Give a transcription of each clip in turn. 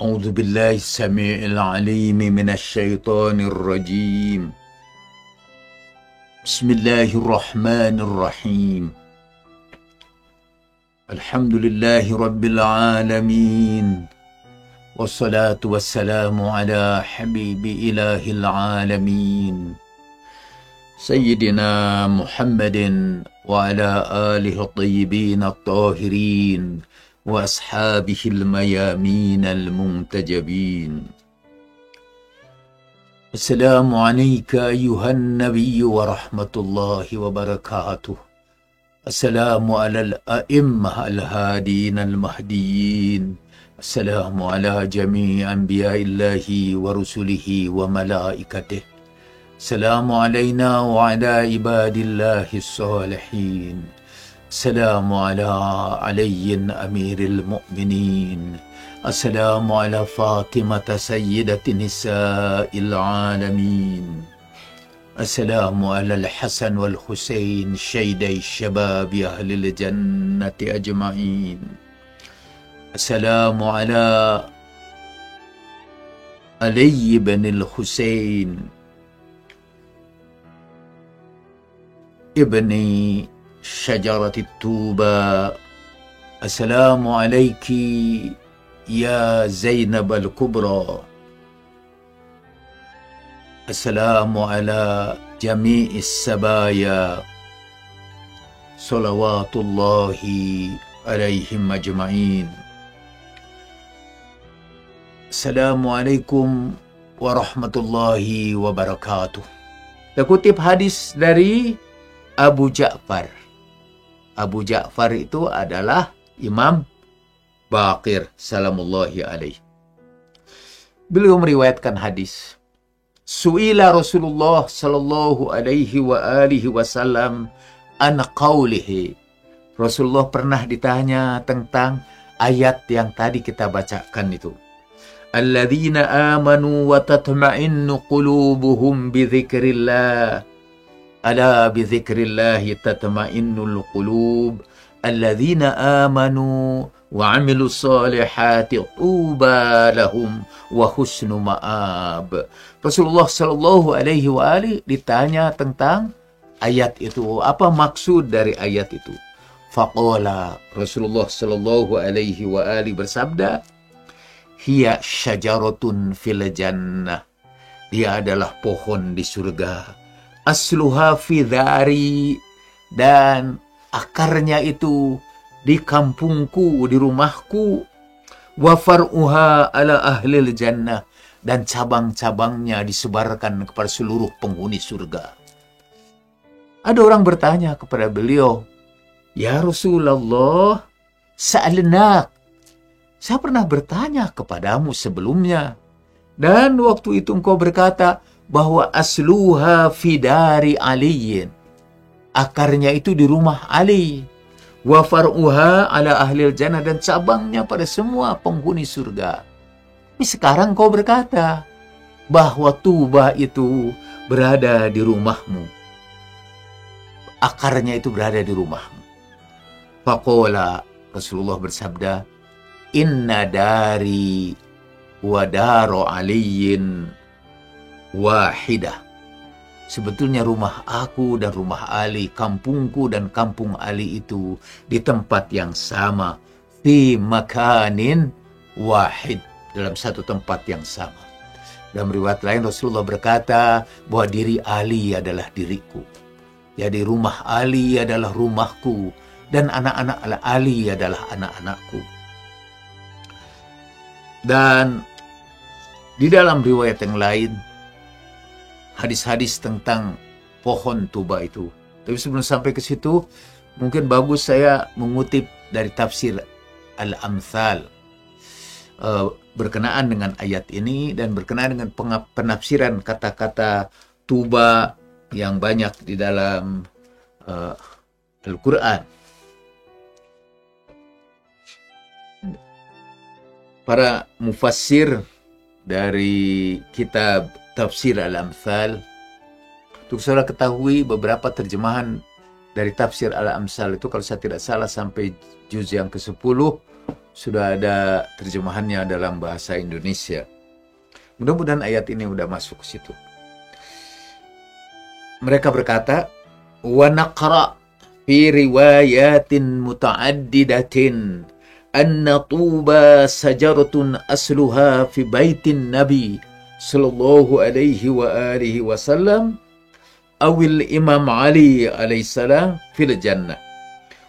أعوذ بالله السميع العليم من الشيطان الرجيم. بسم الله الرحمن الرحيم. الحمد لله رب العالمين، والصلاة والسلام على حبيب إله العالمين سيدنا محمد وعلى آله الطيبين الطاهرين وأصحابه الميامين المنتجبين. السلام عليك أيها النبي ورحمة الله وبركاته. السلام على الأئمة الهادين المهديين. السلام على جميع أنبياء الله ورسله وملائكته. السلام علينا وعلى عباد الله الصالحين. السلام على علي أمير المؤمنين. السلام على فاطمة سيدة نساء العالمين. السلام على الحسن والحسين شيدي الشباب أهل الجنة أجمعين. السلام على علي بن الحسين ابن شجرة الطوبى. السلام عليك يا زينب الكبرى. السلام على جميع السبايا صلوات الله عليهم أجمعين. السلام عليكم warahmatullahi wabarakatuh. Terkutip hadis dari Abu Ja'far. Abu Ja'far itu adalah Imam Baqir salamullahi alaih. Beliau meriwayatkan hadis. Su'ila Rasulullah sallallahu alaihi wa alihi wasallam an qawlihi. Rasulullah pernah ditanya tentang ayat yang tadi kita bacakan itu. Alladzina amanu wa tatma'innu qulubuhum bi dzikrillah. Ala bi dzikrillahi tatma'innul qulub. Alladzina amanu wa 'amilus solihati tuba lahum wa husnu ma'ab. Rasulullah sallallahu alaihi wa alihi ditanya tentang ayat itu. Apa maksud dari ayat itu? Faqala, Rasulullah sallallahu alaihi wa alihi bersabda, hiya syajaratun fil jannah. Dia adalah pohon di surga. Asluha fi dhari, dan akarnya itu di kampungku, di rumahku. Wa far'uha ala ahlil jannah, dan cabang-cabangnya disebarkan kepada seluruh penghuni surga. Ada orang bertanya kepada beliau, ya Rasulullah, sa'alnak, saya pernah bertanya kepadamu sebelumnya, dan waktu itu engkau berkata bahwa asluha fidari aliyin, akarnya itu di rumah Ali. Wa far'uha ala ahlil jannah, dan cabangnya pada semua penghuni surga. Ini sekarang kau berkata bahwa Tuba itu berada di rumahmu, akarnya itu berada di rumahmu. Faqala, Rasulullah bersabda, inna dari wa daru aliyin wahidah. Sebetulnya rumah aku dan rumah Ali, kampungku dan kampung Ali itu di tempat yang sama. Fi makanin wahid, dalam satu tempat yang sama. Dalam riwayat lain Rasulullah berkata bahwa diri Ali adalah diriku. Jadi rumah Ali adalah rumahku, dan anak-anak Ali adalah anak-anakku. Dan di dalam riwayat yang lain, hadis-hadis tentang pohon Tuba itu. Tapi sebelum sampai ke situ, mungkin bagus saya mengutip dari tafsir Al-Amthal berkenaan dengan ayat ini dan berkenaan dengan penafsiran kata-kata Tuba yang banyak di dalam Al-Quran. Para mufassir dari kitab Tafsir Al-Amthal, untuk saudara ketahui beberapa terjemahan dari Tafsir Al-Amthal itu, kalau saya tidak salah sampai juz yang ke-10, sudah ada terjemahannya dalam bahasa Indonesia. Mudah-mudahan ayat ini udah masuk ke situ. Mereka berkata, wa naqra fi riwayatin muta'addidatin anna tuba sajaratun asluha fi baitin nabi sallallahu alaihi wa alihi wasallam awil imam Ali alaihi salam fil jannah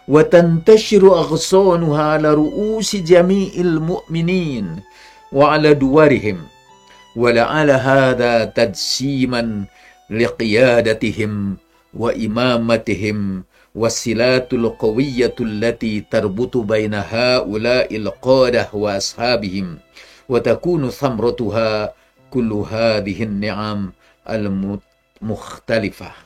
wa tantashiru aghsanuha ala ru'usi jami'il mu'minin wa ala duwarihim wa la'ala hadha tadsiman liqiyadatihim wa imamatihim wasilatul qawiyatul lati tarbutu baina haula'il qadah wa ashabihim wa takunu thamratuha kullu hadhihi ni'am al-mukhtalifah.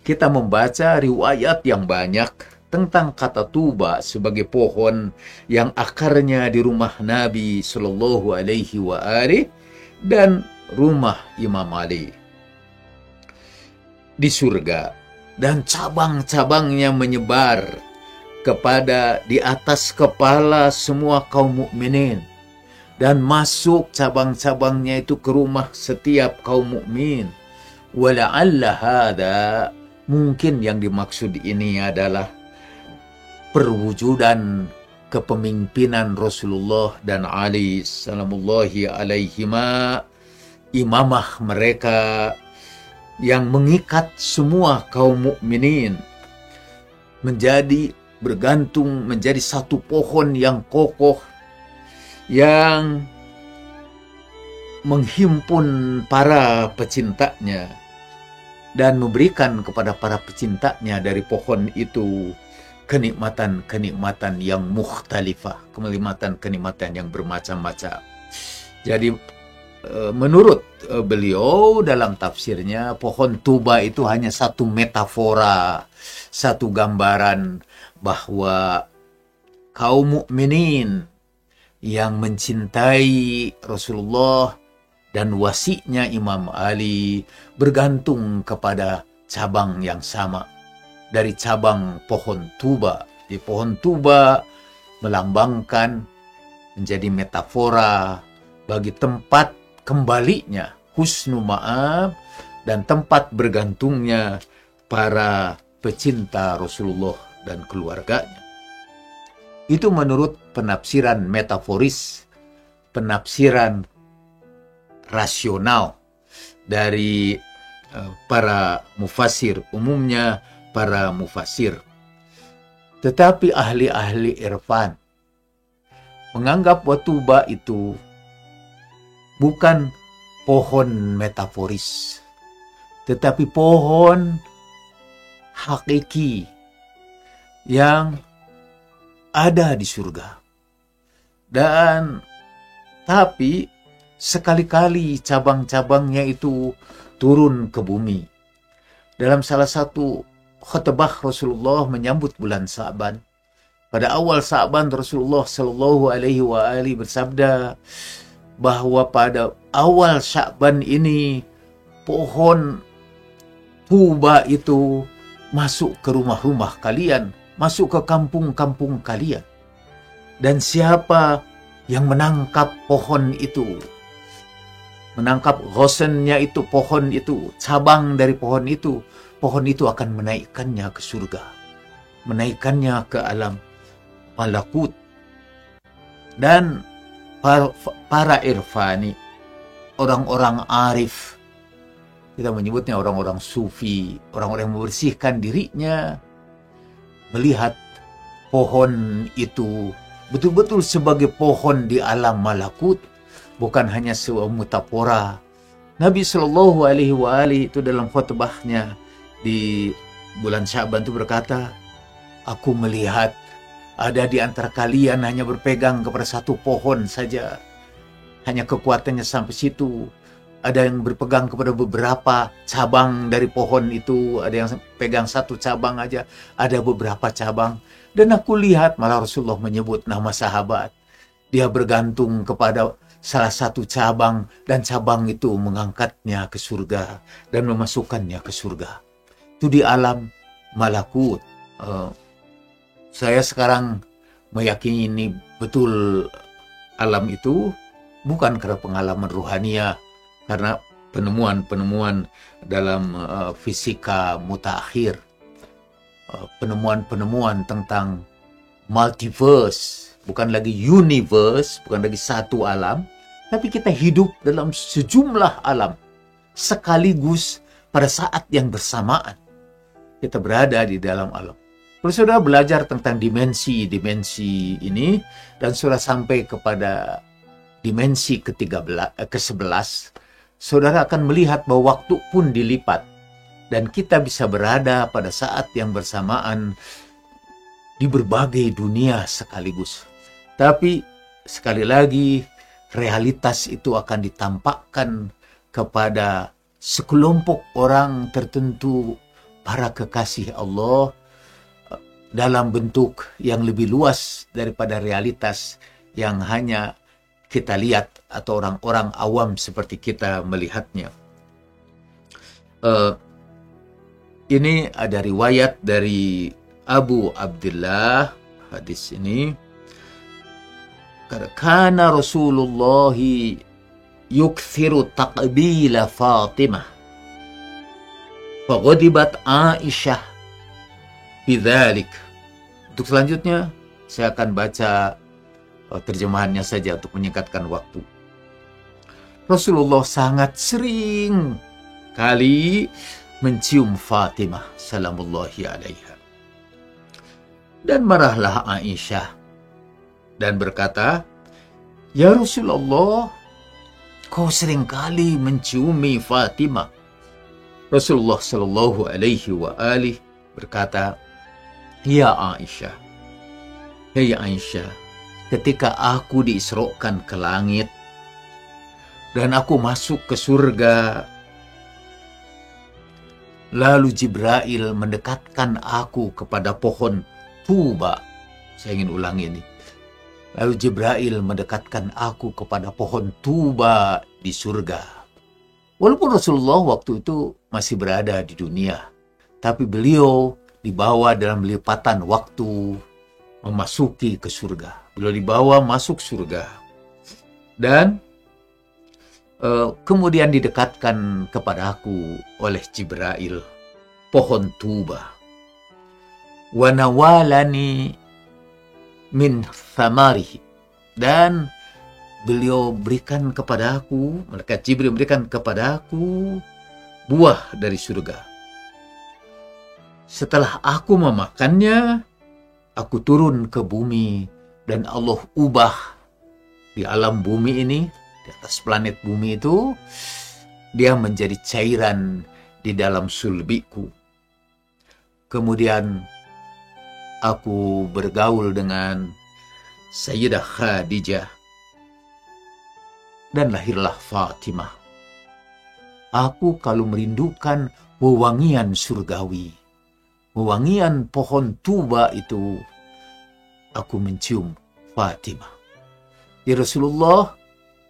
Kita membaca riwayat yang banyak tentang kata tuba sebagai pohon yang akarnya di rumah Nabi Sallallahu Alaihi wa alihi dan rumah Imam Ali di surga, dan cabang-cabangnya menyebar kepada di atas kepala semua kaum mukminin, dan masuk cabang-cabangnya itu ke rumah setiap kaum mukmin. Wala'alla hada, mungkin yang dimaksud ini adalah perwujudan kepemimpinan Rasulullah dan Ali salamullahi alaihima, imamah mereka yang mengikat semua kaum mukminin menjadi bergantung, menjadi satu pohon yang kokoh yang menghimpun para pecintanya dan memberikan kepada para pecintanya dari pohon itu kenikmatan-kenikmatan yang mukhtalifah, kenikmatan-kenikmatan yang bermacam-macam. Jadi menurut beliau dalam tafsirnya, pohon tuba itu hanya satu metafora, satu gambaran bahwa kaum mukminin yang mencintai Rasulullah dan wasinya Imam Ali bergantung kepada cabang yang sama dari cabang pohon tuba. Di pohon tuba melambangkan, menjadi metafora bagi tempat kembalinya husnu ma'ab dan tempat bergantungnya para pecinta Rasulullah dan keluarganya. Itu menurut penafsiran metaforis, penafsiran rasional dari para mufasir, umumnya para mufasir. Tetapi ahli-ahli irfan menganggap watuba itu bukan pohon metaforis, tetapi pohon hakiki yang ada di surga. Dan tapi sekali-kali cabang-cabangnya itu turun ke bumi. Dalam salah satu khutbah Rasulullah menyambut bulan Sa'ban, pada awal Sa'ban Rasulullah Shallallahu Alaihi Wasallam bersabda bahwa pada awal Sya'ban ini pohon tuba itu masuk ke rumah-rumah kalian, masuk ke kampung-kampung kalian. Dan siapa yang menangkap pohon itu, menangkap ghosennya itu, pohon itu, cabang dari pohon itu akan menaikkannya ke surga, menaikkannya ke alam malakut. Dan para irfani, orang-orang arif, kita menyebutnya orang-orang sufi, orang-orang yang membersihkan dirinya, melihat pohon itu betul-betul sebagai pohon di alam malakut, bukan hanya sebuah metafora. Nabi Shallallahu Alaihi Wasallam itu dalam khutbahnya di bulan Sya'ban itu berkata, aku melihat ada di antara kalian hanya berpegang kepada satu pohon saja, hanya kekuatannya sampai situ. Ada yang berpegang kepada beberapa cabang dari pohon itu, ada yang pegang satu cabang aja, ada beberapa cabang. Dan aku lihat malah Rasulullah menyebut nama sahabat, dia bergantung kepada salah satu cabang, dan cabang itu mengangkatnya ke surga dan memasukkannya ke surga. Itu di alam malakut. Saya sekarang meyakini betul alam itu bukan karena pengalaman ruhania, karena penemuan-penemuan dalam fisika mutakhir, penemuan-penemuan tentang multiverse, bukan lagi universe, bukan lagi satu alam, tapi kita hidup dalam sejumlah alam sekaligus pada saat yang bersamaan. Kita berada di dalam alam. Kalau saudara belajar tentang dimensi-dimensi ini dan sudah sampai kepada dimensi ke-11, saudara akan melihat bahwa waktu pun dilipat dan kita bisa berada pada saat yang bersamaan di berbagai dunia sekaligus. Tapi sekali lagi, realitas itu akan ditampakkan kepada sekelompok orang tertentu, para kekasih Allah, dalam bentuk yang lebih luas daripada realitas yang hanya kita lihat atau orang-orang awam seperti kita melihatnya. Ini ada riwayat dari Abu Abdullah, hadis ini. Kana Rasulullah yukthiru taqbila Fatimah. Faghadibat Aisyah bidzalik. Untuk selanjutnya saya akan baca terjemahannya saja untuk menyingkatkan waktu. Rasulullah sangat sering kali mencium Fatimah salamullahi alaiha. Dan marahlah Aisyah dan berkata, "Ya Rasulullah, kau sering kali menciumi Fatimah." Rasulullah sallallahu alaihi wa alihi berkata, "Ya Aisyah, hei Aisyah, ketika aku diisrokan ke langit dan aku masuk ke surga, lalu Jibril mendekatkan aku kepada pohon Tuba." Saya ingin ulangi ini. Lalu Jibril mendekatkan aku kepada pohon Tuba di surga. Walaupun Rasulullah waktu itu masih berada di dunia, tapi beliau dibawa dalam lipatan waktu memasuki ke surga. Beliau dibawa masuk surga. Dan kemudian didekatkan kepada aku oleh Jibril pohon Tuba. Wa nawalani min thamarihi, dan beliau berikan kepada aku, malaikat Jibril berikan kepada aku buah dari surga. Setelah aku memakannya, aku turun ke bumi dan Allah ubah di alam bumi ini, di atas planet bumi itu, dia menjadi cairan di dalam sulbiku. Kemudian aku bergaul dengan Sayyidah Khadijah dan lahirlah Fatimah. Aku kalau merindukan wewangian surgawi, wewangian pohon Tuba itu, aku mencium Fatimah. Ya Rasulullah,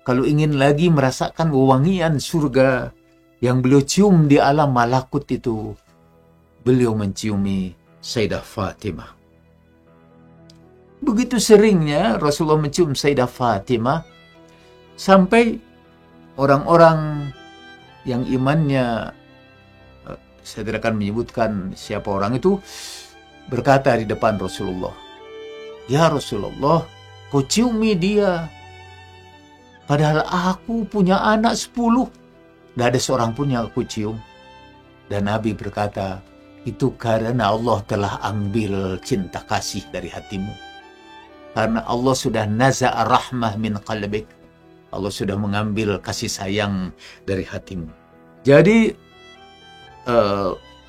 kalau ingin lagi merasakan wewangian surga yang beliau cium di alam malakut itu, beliau menciumi Sayyidah Fatimah. Begitu seringnya Rasulullah mencium Sayyidah Fatimah, sampai orang-orang yang imannya, saya tidak akan menyebutkan siapa orang itu, berkata di depan Rasulullah, "Ya Rasulullah, kau ciumi dia. Padahal aku punya anak 10. Tidak ada seorang pun yang aku cium." Dan Nabi berkata, "Itu karena Allah telah ambil cinta kasih dari hatimu. Karena Allah sudah naza'a rahmah min qalbik. Allah sudah mengambil kasih sayang dari hatimu." Jadi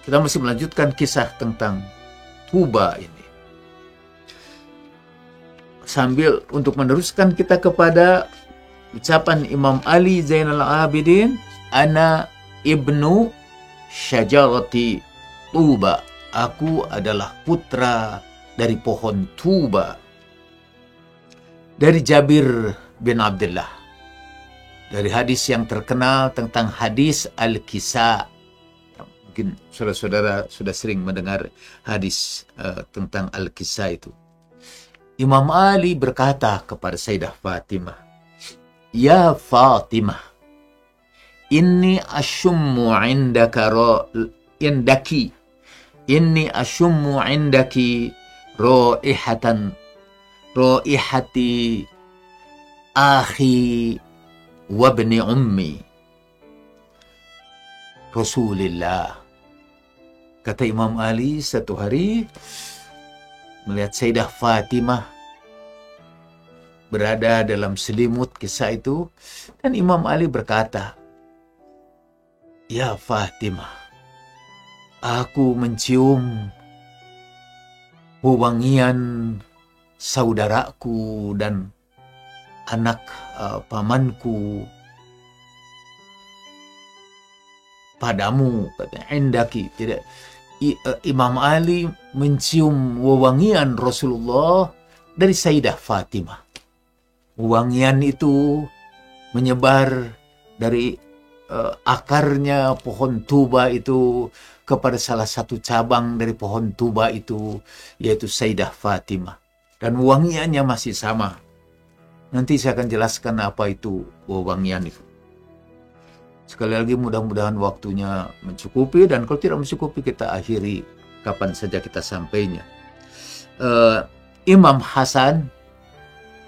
kita masih melanjutkan kisah tentang Tuba ini. Sambil untuk meneruskan kita kepada ucapan Imam Ali Zainal Abidin, "Ana ibnu syajarati Tuba." Aku adalah putra dari pohon Tuba. Dari Jabir bin Abdullah, dari hadis yang terkenal tentang hadis Al-Kisa. Mungkin saudara-saudara sudah sering mendengar hadis tentang Al-Kisa itu. Imam Ali berkata kepada Sayyidah Fatimah, "Ya Fatimah, inni asyummu indaki, inni asyummu indaki raihati akhi wabni ummi Rasulillah." Kata Imam Ali, satu hari melihat Sayyidah Fatimah berada dalam selimut kisah itu, dan Imam Ali berkata, "Ya Fatimah, aku mencium wewangian saudaraku dan anak pamanku padamu," kata indaki. Tidak, Imam Ali mencium wewangian Rasulullah dari Sayyidah Fatimah. Wewangian itu menyebar dari akarnya pohon tuba itu kepada salah satu cabang dari pohon tuba itu, yaitu Sayyidah Fatimah. Dan wewangiannya masih sama. Nanti saya akan jelaskan apa itu wewangian itu. Sekali lagi mudah-mudahan waktunya mencukupi, dan kalau tidak mencukupi kita akhiri kapan saja kita sampainya. Imam Hasan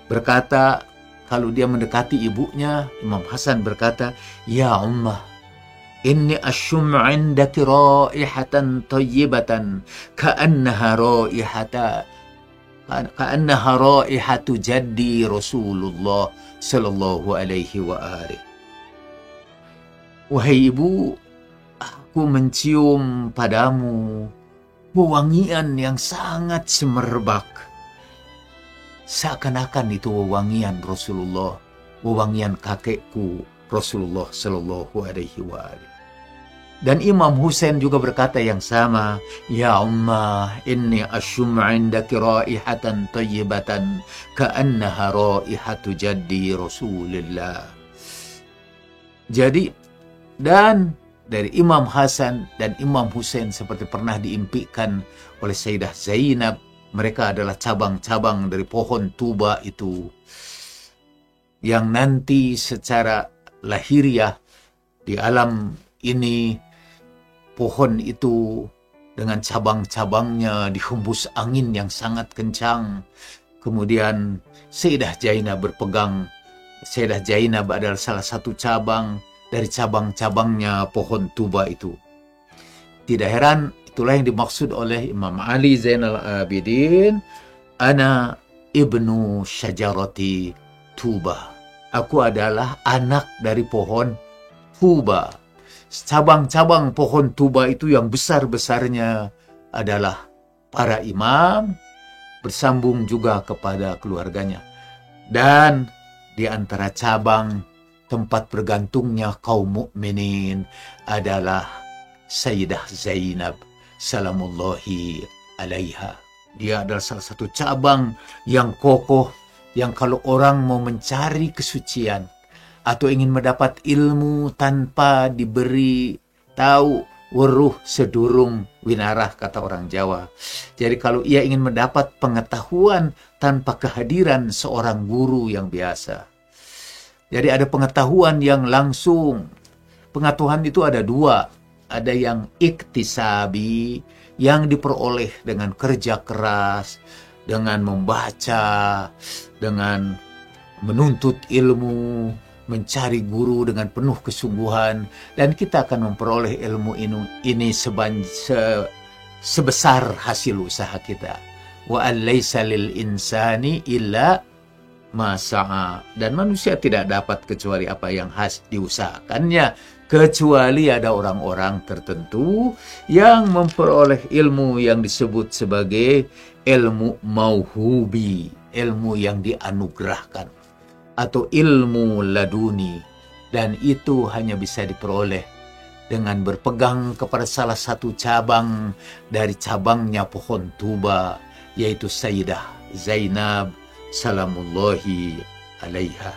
berkata, kalau dia mendekati ibunya, Imam Hasan berkata, "Ya Ummah, inni asyum 'indaki raihatan tayyibatan ka'annaha raihatu jaddi Rasulullah sallallahu alaihi wa alihi." "Wahai ibu, aku mencium padamu wewangian yang sangat semerbak. Seakan-akan itu wewangian Rasulullah, wewangian kakekku Rasulullah sallallahu alaihi wa alihi." Dan Imam Husain juga berkata yang sama, "Ya Ummah, inni asyum 'indaki raihatan tayyibatan ka'annaha raihatu jaddi Rasulillah." Jadi, dan dari Imam Hasan dan Imam Husain seperti pernah diimpikan oleh Sayyidah Zainab, mereka adalah cabang-cabang dari pohon tuba itu, yang nanti secara lahiriah di alam ini, pohon itu dengan cabang-cabangnya dihembus angin yang sangat kencang. Kemudian Sayyidah Zainab berpegang. Sayyidah Zainab adalah salah satu cabang dari cabang-cabangnya pohon tuba itu. Tidak heran, itulah yang dimaksud oleh Imam Ali Zainal Abidin, "Ana ibnu syajarati tuba." Aku adalah anak dari pohon tuba. Cabang-cabang pohon tuba itu yang besar-besarnya adalah para imam, bersambung juga kepada keluarganya. Dan di antara cabang tempat bergantungnya kaum mukminin adalah Sayyidah Zainab salamullahi alaiha. Dia adalah salah satu cabang yang kokoh, yang kalau orang mau mencari kesucian atau ingin mendapat ilmu tanpa diberi tahu, weruh sedurung winarah, kata orang Jawa. Jadi kalau ia ingin mendapat pengetahuan tanpa kehadiran seorang guru yang biasa. Jadi ada pengetahuan yang langsung. Pengetahuan itu ada dua. Ada yang iktisabi, yang diperoleh dengan kerja keras, dengan membaca, dengan menuntut ilmu, mencari guru dengan penuh kesungguhan. Dan kita akan memperoleh ilmu ini sebesar hasil usaha kita. Wa an laisa lil insani illa masa'a. Dan manusia tidak dapat kecuali apa yang khas diusahakannya, kecuali ada orang-orang tertentu yang memperoleh ilmu yang disebut sebagai ilmu mauhubi, ilmu yang dianugerahkan, atau ilmu laduni. Dan itu hanya bisa diperoleh dengan berpegang kepada salah satu cabang dari cabangnya pohon tuba, yaitu Sayyidah Zainab salamullahi alaiha.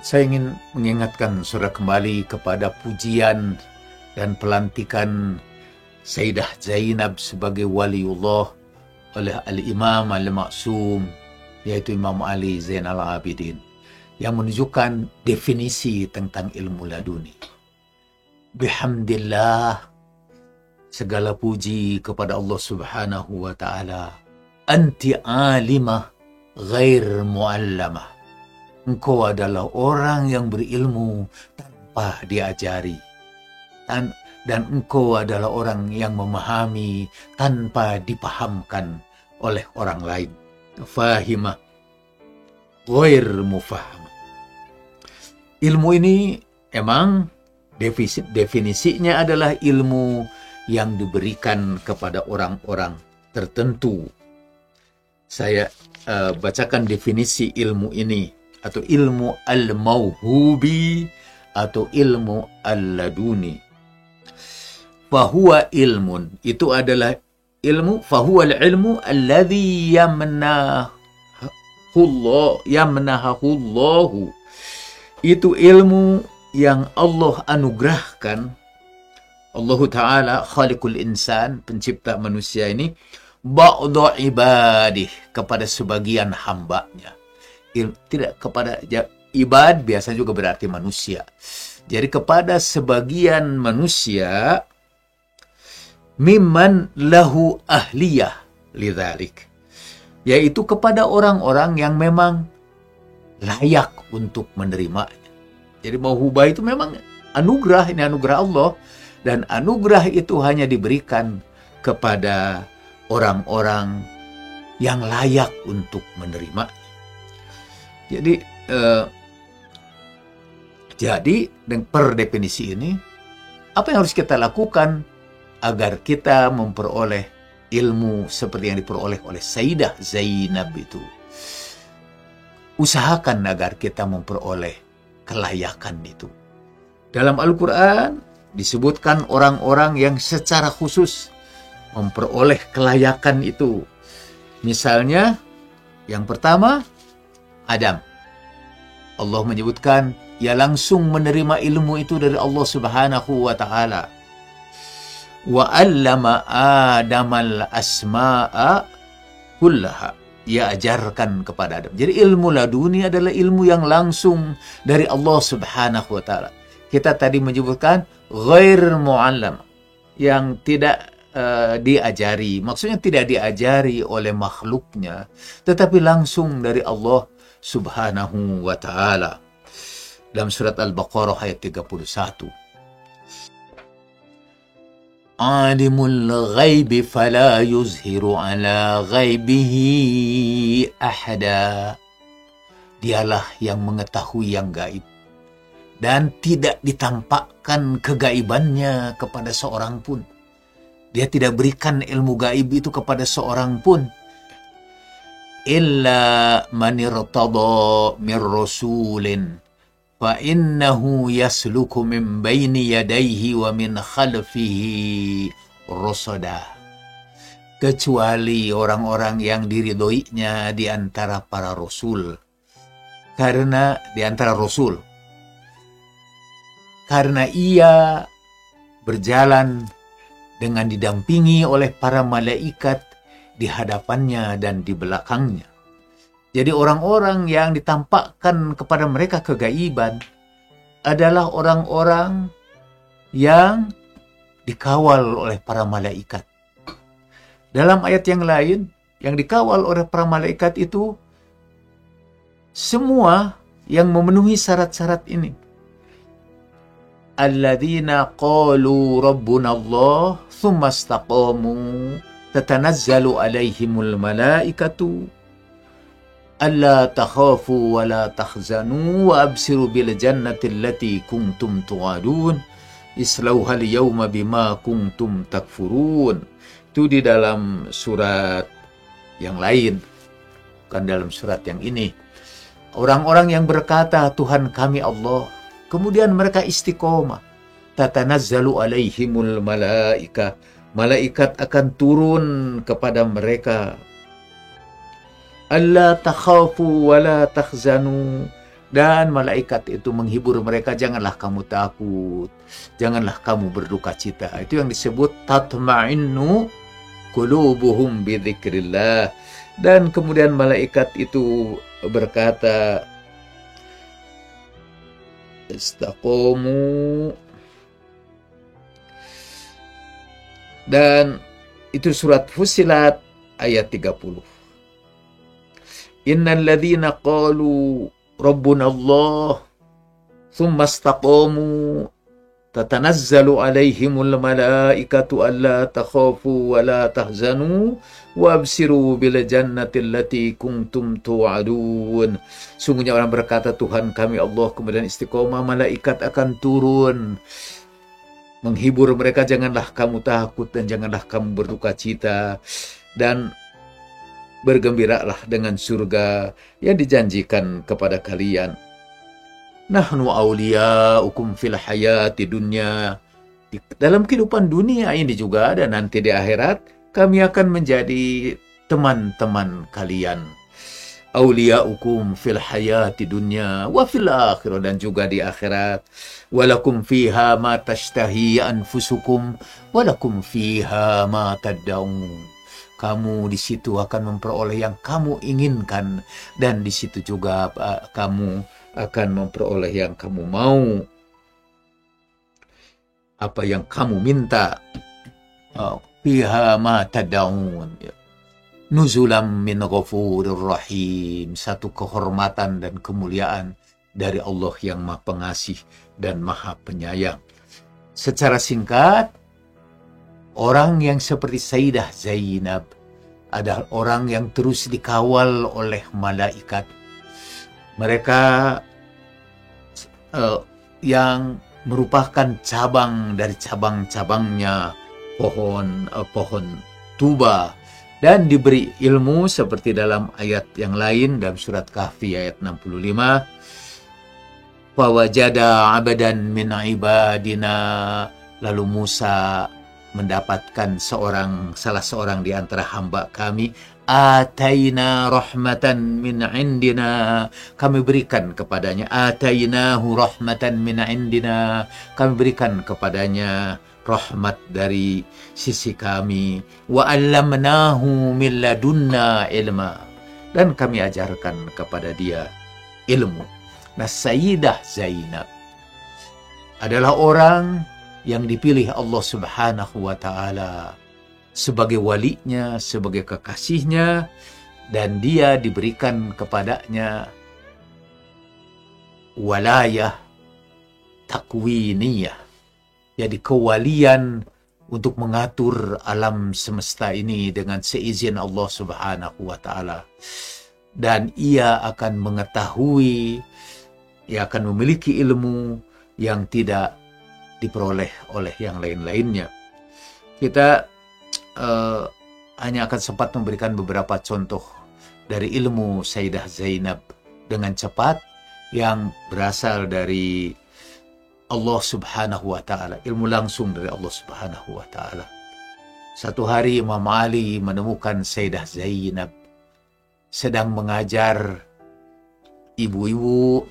Saya ingin mengingatkan saudara kembali kepada pujian dan pelantikan Sayyidah Zainab sebagai waliullah oleh Al-Imam Al-Ma'sum, yaitu Imam Ali Zainal Abidin, yang menunjukkan definisi tentang ilmu laduni. Bihamdillah, segala puji kepada Allah Subhanahu wa ta'ala. Anti alimah ghair muallamah. Engkau adalah orang yang berilmu tanpa diajari. Dan engkau adalah orang yang memahami tanpa dipahamkan oleh orang lain. Fahimah ghair mufaham. Ilmu ini emang definisinya adalah ilmu yang diberikan kepada orang-orang tertentu. Saya bacakan definisi ilmu ini, atau ilmu al-mauhubi atau ilmu al-laduni. Fahuwa ilmun, itu adalah ilmu, fahuwa al-ilmu alladhi yamnahahullahu. Itu ilmu yang Allah anugerahkan. Allah Ta'ala khaliqul insan, pencipta manusia ini, ba'da ibadih, kepada sebagian hambanya. Tidak kepada ibad, biasa juga berarti manusia. Jadi kepada sebagian manusia, mimman lahu ahliyah lidzalik, yaitu kepada orang-orang yang memang layak untuk menerimanya. Jadi mauhubah itu memang anugerah, ini anugerah Allah, dan anugerah itu hanya diberikan kepada orang-orang yang layak untuk menerimanya. Jadi per definisi ini, apa yang harus kita lakukan agar kita memperoleh ilmu seperti yang diperoleh oleh Sayyidah Zainab itu? Usahakan agar kita memperoleh kelayakan itu. Dalam Al-Quran disebutkan orang-orang yang secara khusus memperoleh kelayakan itu. Misalnya, yang pertama, Adam. Allah menyebutkan, ia langsung menerima ilmu itu dari Allah Subhanahu wa ta'ala. Wa 'allama Adamal asma'a kullaha. Ia ajarkan kepada Adam. Jadi ilmu laduni adalah ilmu yang langsung dari Allah Subhanahu wa ta'ala. Kita tadi menyebutkan ghair mu'allam, yang tidak diajari. Maksudnya tidak diajari oleh makhluknya, tetapi langsung dari Allah Subhanahu wa ta'ala. Dalam surat Al-Baqarah ayat 31. Alimul ghaibi fala yuzhiru ala ghaibihi ahada. Dialah yang mengetahui yang gaib dan tidak ditampakkan kegaibannya kepada seorang pun. Dia tidak berikan ilmu gaib itu kepada seorang pun. Illa man irtada min rasulin fa innahu yasluku min baini yadayhi wa min khalfihi rasada. Kecuali orang-orang yang diridhoinya di antara para rasul. Karena ia berjalan dengan didampingi oleh para malaikat di hadapannya dan di belakangnya. Jadi orang-orang yang ditampakkan kepada mereka kegaiban adalah orang-orang yang dikawal oleh para malaikat. Dalam ayat yang lain, yang dikawal oleh para malaikat itu semua yang memenuhi syarat-syarat ini. Alladzina qalu rabbuna Allah thumma istaqamu tatanazzalu alaihimul malaikatu alla takhafu wa la tahzanu wa absiru bil jannati allati kuntum tu'adun islauha al-yawma bima kuntum takfurun. Itu di dalam surat yang lain, bukan dalam surat yang ini. Orang-orang yang berkata Tuhan kami Allah, kemudian mereka istiqomah, tatanazzalu alaihimul malaika, malaikat akan turun kepada mereka. Alla takhafu wa la tahzanu, dan malaikat itu menghibur mereka, janganlah kamu takut, janganlah kamu berduka cita. Itu yang disebut tatma'innu qulubuhum bidzikrillah. Dan kemudian malaikat itu berkata, istaqamu. Dan itu surat Fussilat ayat 30. Innal ladzina qalu rabbuna Allah tsumma istaqamu tatanazzalu alaihimul malaikatu alla takhafu wa la tahzanu wa absiru bil jannati allati kuntum tu'adun. Sungguhnya orang berkata, Tuhan kami Allah, kemudian istiqomah, malaikat akan turun menghibur mereka, janganlah kamu takut dan janganlah kamu berduka cita, dan bergembiralah dengan surga yang dijanjikan kepada kalian. Nahnu awliya'ukum fil hayati dunya. Dalam kehidupan dunia ini juga, dan nanti di akhirat kami akan menjadi teman-teman kalian. Awliya'ukum fil hayati dunya wa fil akhirah, dan juga di akhirat. Walakum fiha ma tashtahi anfusukum walakum fiha ma tad'un. Kamu di situ akan memperoleh yang kamu inginkan, dan di situ juga kamu akan memperoleh yang kamu mau, apa yang kamu minta. Fiha ma tad'un. Nuzulam min ghafurir rahim. Satu kehormatan dan kemuliaan dari Allah yang Maha Pengasih dan Maha Penyayang. Secara singkat, orang yang seperti Sayyidah Zainab adalah orang yang terus dikawal oleh malaikat. Mereka yang merupakan cabang dari cabang-cabangnya pohon tuba, dan diberi ilmu seperti dalam ayat yang lain dalam surat Kahfi ayat 65. Fawajada abadan min ibadina. Lalu Musa mendapatkan salah seorang di antara hamba kami. Ataina rahmatan min indina. Kami berikan kepadanya. Atainahu rahmatan min indina. Kami berikan kepadanya rahmat dari sisi kami. Wa 'allamnahu min ladunna ilma. Dan kami ajarkan kepada dia ilmu. Nah, Sayyidah Zainab adalah orang yang dipilih Allah Subhanahu wa ta'ala sebagai walinya, sebagai kekasihnya, dan dia diberikan kepadanya walayah takwiniyah, jadi kewalian untuk mengatur alam semesta ini dengan seizin Allah Subhanahu wa ta'ala. Dan ia akan mengetahui, ia akan memiliki ilmu yang tidak diperoleh oleh yang lain-lainnya. Kita hanya akan sempat memberikan beberapa contoh dari ilmu Sayyidah Zainab dengan cepat yang berasal dari Allah Subhanahu wa ta'ala, ilmu langsung dari Allah Subhanahu wa ta'ala. Satu hari Imam Ali menemukan Sayyidah Zainab sedang mengajar ibu-ibu,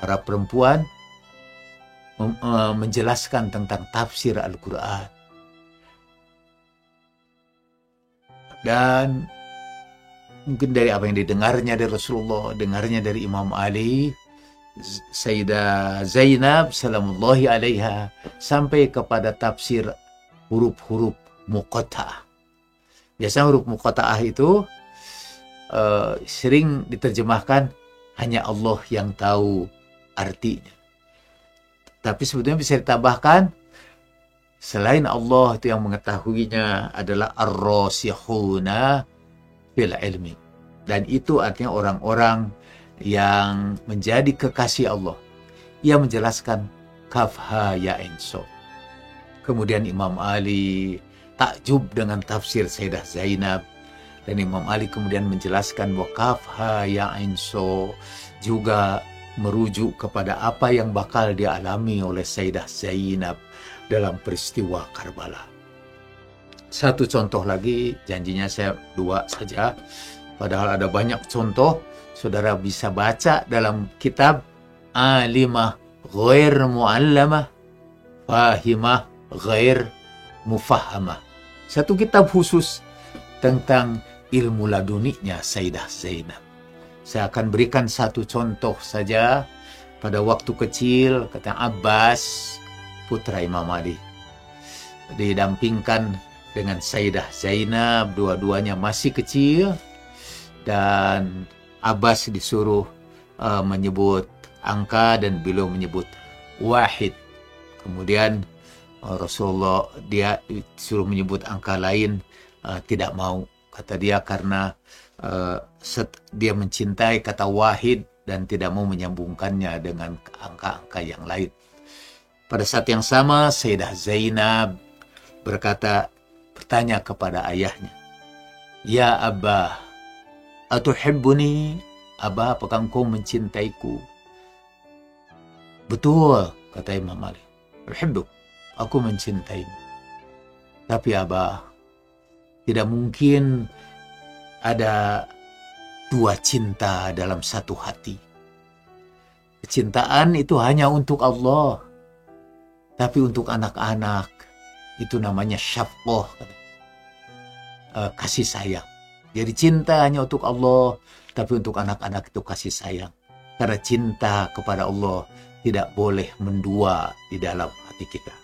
para perempuan, menjelaskan tentang tafsir Al-Quran. Dan mungkin dari apa yang didengarnya dari Rasulullah, dengarnya dari Imam Ali, Sayyidah Zainab salamullahi alaiha sampai kepada tafsir huruf-huruf muqatta'ah. Biasanya huruf muqatta'ah itu sering diterjemahkan hanya Allah yang tahu artinya. Tapi sebetulnya bisa ditambahkan, selain Allah itu yang mengetahuinya adalah ar-rasikhuna fil ilmi. Dan itu artinya orang-orang yang menjadi kekasih Allah. Ia menjelaskan kaf ha ya ain sad. Kemudian Imam Ali takjub dengan tafsir Sayyidah Zainab, dan Imam Ali kemudian menjelaskan bahwa kaf ha ya ain sad juga merujuk kepada apa yang bakal dialami oleh Sayyidah Zainab dalam peristiwa Karbala. Satu contoh lagi, janjinya saya 2 saja, padahal ada banyak contoh. Saudara bisa baca dalam kitab Alimah Ghair Mu'allamah, Fahimah Ghair Mufahamah. Satu kitab khusus tentang ilmu laduninya Sayyidah Zainab. Saya akan berikan satu contoh saja. Pada waktu kecil, kata Abbas, putra Imam Ali, didampingkan dengan Sayyidah Zainab, dua-duanya masih kecil, dan Abbas disuruh menyebut angka dan beliau menyebut wahid. Kemudian Rasulullah dia disuruh menyebut angka lain, tidak mau. Kata dia karena dia mencintai kata wahid dan tidak mau menyambungkannya dengan angka-angka yang lain. Pada saat yang sama, Sayyidah Zainab bertanya kepada ayahnya, "Ya Abah, atuhibbuni?" Abah, apakah engkau mencintaiku? Betul, kata Imam Ali. Uhibbuk, aku mencintaimu. Tapi Abah, tidak mungkin ada dua cinta dalam satu hati. Kecintaan itu hanya untuk Allah. Tapi untuk anak-anak, itu namanya syafqah, kasih sayang. Jadi cinta hanya untuk Allah, tapi untuk anak-anak itu kasih sayang. Karena cinta kepada Allah tidak boleh mendua di dalam hati kita.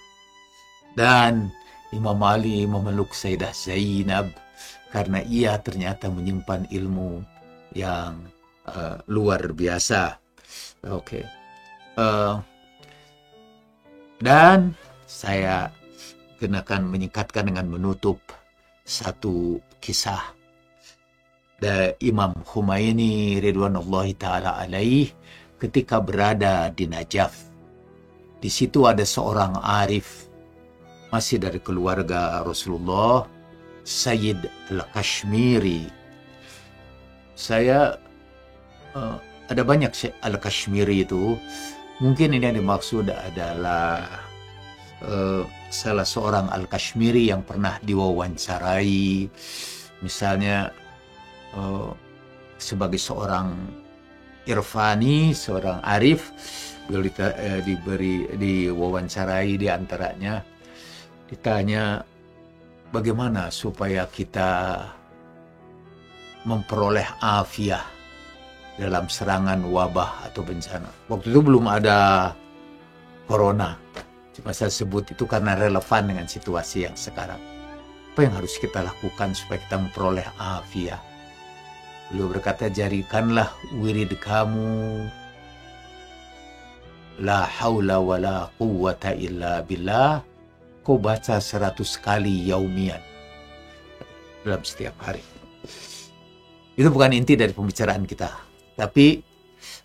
Dan Imam Ali memeluk Sayyidah Zainab karena ia ternyata menyimpan ilmu yang luar biasa. Oke. Dan saya kenakan menyingkatkan dengan menutup satu kisah dari Imam Khumaini ridwanullahi ta'ala alaih ketika berada di Najaf. Di situ ada seorang arif masih dari keluarga Rasulullah, Sayyid Al-Kashmiri. Saya ada banyak Al-Kashmiri itu. Mungkin ini yang dimaksud adalah salah seorang Al-Kashmiri yang pernah diwawancarai, misalnya sebagai seorang irfani, seorang arif, beliau diwawancarai, di antaranya ditanya bagaimana supaya kita memperoleh afiah dalam serangan wabah atau bencana. Waktu itu belum ada corona. Cuma saya sebut itu karena relevan dengan situasi yang sekarang. Apa yang harus kita lakukan supaya kita memperoleh afiah? Beliau berkata, jadikanlah wirid kamu la haula wa la quwwata illa billah. Kau baca 100 kali yaumian dalam setiap hari. Itu bukan inti dari pembicaraan kita. Tapi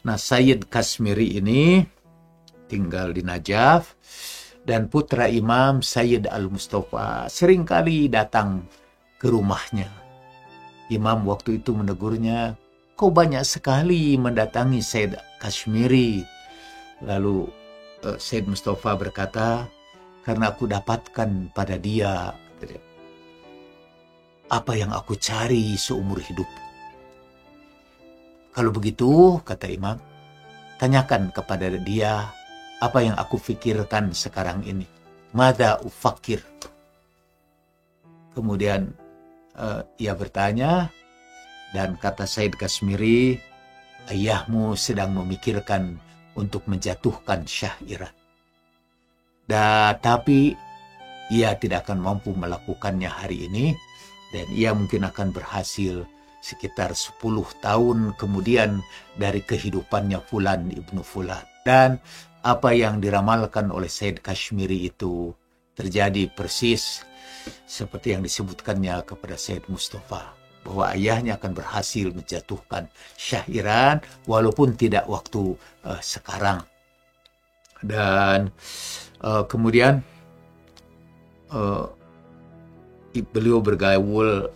Sayyid Kashmiri ini tinggal di Najaf, dan putra Imam Sayyid Al-Mustafa seringkali datang ke rumahnya. Imam waktu itu menegurnya, kau banyak sekali mendatangi Sayyid Kashmiri. Lalu Sayyid Mustafa berkata, karena aku dapatkan pada dia apa yang aku cari seumur hidup. Kalau begitu, kata Imam, tanyakan kepada dia apa yang aku fikirkan sekarang ini. Madza ufakir. Kemudian ia bertanya, dan kata Sayyid Kashmiri, ayahmu sedang memikirkan untuk menjatuhkan Syah Iran. Tapi ia tidak akan mampu melakukannya hari ini, dan ia mungkin akan berhasil sekitar 10 tahun kemudian dari kehidupannya Fulan ibnu Fulan. Dan apa yang diramalkan oleh Sayyid Kashmiri itu terjadi persis seperti yang disebutkannya kepada Sayyid Mustafa, bahwa ayahnya akan berhasil menjatuhkan Syah Iran walaupun tidak waktu sekarang. Dan kemudian beliau bergaul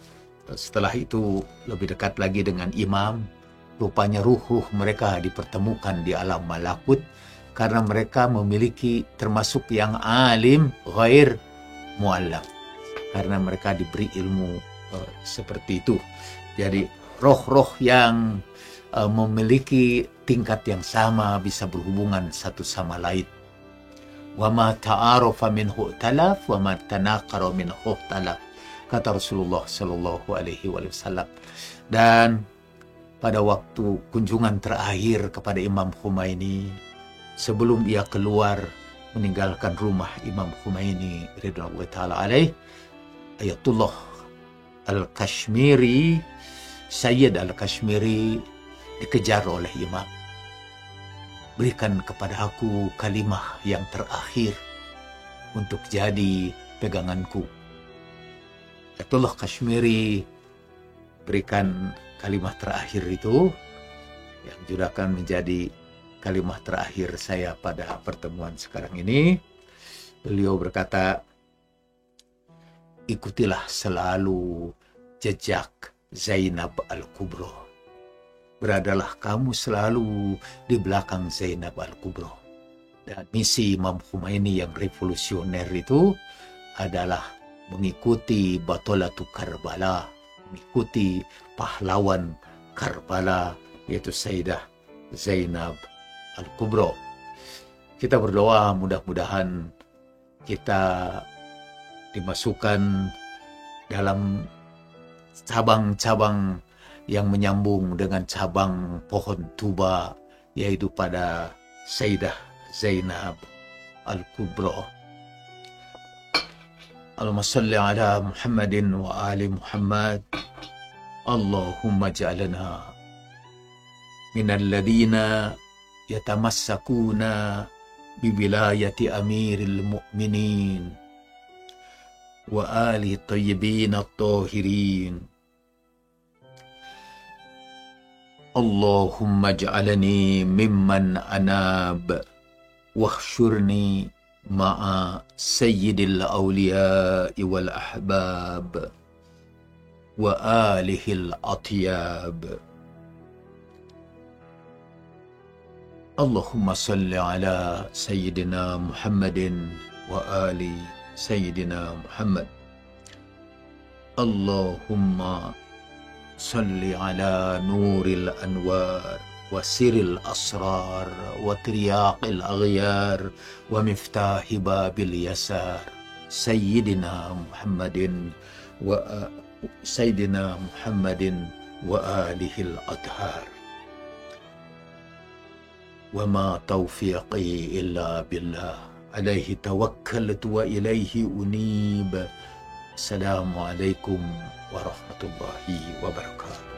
setelah itu lebih dekat lagi dengan Imam. Rupanya ruh-ruh mereka dipertemukan di alam malakut karena mereka memiliki termasuk yang alim ghair muallam, karena mereka diberi ilmu seperti itu. Jadi roh-roh yang memiliki tingkat yang sama bisa berhubungan satu sama lain. Wa ma ta'arafa minhu talaf wa ma tanaqara minhu talaf. kata Rasulullah Shallallahu Alaihi Wasallam. Dan pada waktu kunjungan terakhir kepada Imam Khomeini, sebelum ia keluar meninggalkan rumah Imam Khomeini ridwanullah taala alaih, Ayatullah Al-Kashmiri, Sayyid Al-Kashmiri dikejar oleh Imam. Berikan kepada aku kalimah yang terakhir untuk jadi peganganku. Ayatullah Kashmiri berikan kalimat terakhir itu, yang juga akan menjadi kalimat terakhir saya pada pertemuan sekarang ini. Beliau berkata, ikutilah selalu jejak Zainab Al-Kubro. Beradalah kamu selalu di belakang Zainab Al-Kubro. Dan misi Imam Khomeini yang revolusioner itu adalah mengikuti Batolatu Karbala, mengikuti pahlawan Karbala, yaitu Sayyidah Zainab Al-Kubro. Kita berdoa mudah-mudahan kita dimasukkan dalam cabang-cabang yang menyambung dengan cabang pohon tuba, yaitu pada Sayyidah Zainab Al-Kubro. Allahumma salli ala Muhammadin wa ali Muhammad. Allahumma ja'alna minal ladina yatamassakuna biwilayati amiril mu'minin wa ali tayyibin at-tahirin. Allahumma ja'alani mimman anab wahsyurni ma'a sayyidil awliya'i wal ahbab wa alihil atyab. Allahumma salli ala sayyidina Muhammadin wa ali sayyidina Muhammad. Allahumma salli ala nuril anwar wa siril asrar wa triyaqil aghyar wa miftahi babil yasar sayyidina Muhammadin wa alihil adhar. Wa ma taufiqi illa billah, alaihi tawakkaltu wa ilaihi unib. Assalamualaikum warahmatullahi wabarakatuh.